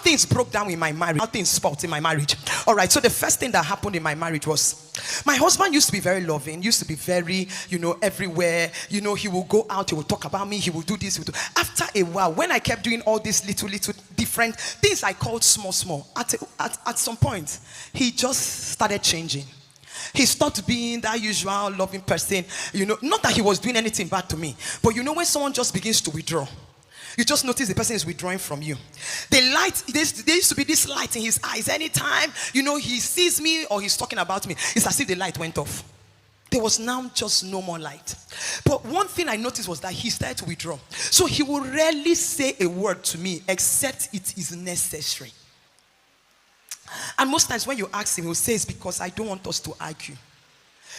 things broke down in my marriage, how things spoiled in my marriage. All right, so the first thing that happened in my marriage was my husband used to be very loving, used to be very, everywhere. He will go out, he will talk about me, he will do this, he will do. After a while, when I kept doing all these little different things I called small, at some point, he just started changing. He stopped being that usual loving person. Not that he was doing anything bad to me, but when someone just begins to withdraw, you just notice the person is withdrawing from you. The light, there used to be this light in his eyes. Anytime, he sees me or he's talking about me, it's as if the light went off. There was now just no more light. But one thing I noticed was that he started to withdraw. So he will rarely say a word to me except it is necessary. And most times when you ask him, he'll say it's because I don't want us to argue.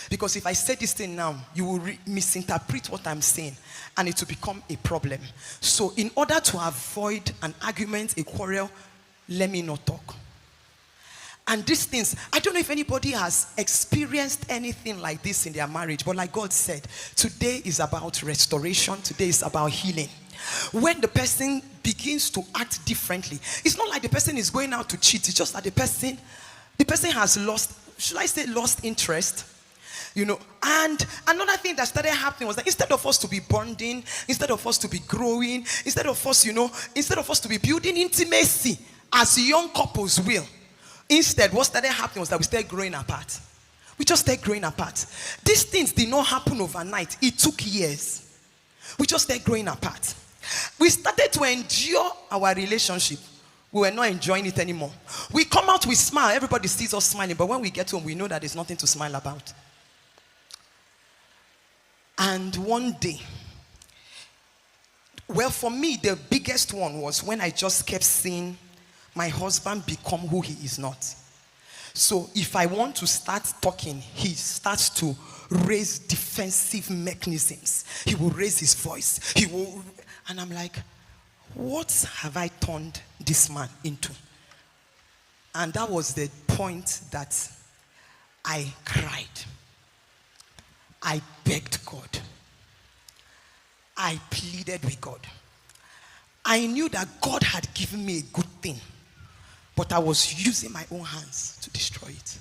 Because if I say this thing now, you will misinterpret what I'm saying and it will become a problem. So in order to avoid an argument, a quarrel, let me not talk. And these things, I don't know if anybody has experienced anything like this in their marriage, but like God said, today is about restoration, today is about healing. When the person begins to act differently, it's not like the person is going out to cheat, it's just that the person has lost, should I say lost interest? And another thing that started happening was that instead of us to be bonding, instead of us to be growing, instead of us to be building intimacy as young couples will, instead what started happening was that we started growing apart. We just started growing apart. These things did not happen overnight. It took years. We just started growing apart. We started to endure our relationship. We were not enjoying it anymore. We come out, we smile. Everybody sees us smiling. But when we get home, we know that there's nothing to smile about. And one day, well, for me, the biggest one was when I just kept seeing my husband become who he is not. So if I want to start talking, he starts to raise defensive mechanisms. He will raise his voice. And I'm like, what have I turned this man into? And that was the point that I cried. I begged God. I pleaded with God. I knew that God had given me a good thing, but I was using my own hands to destroy it.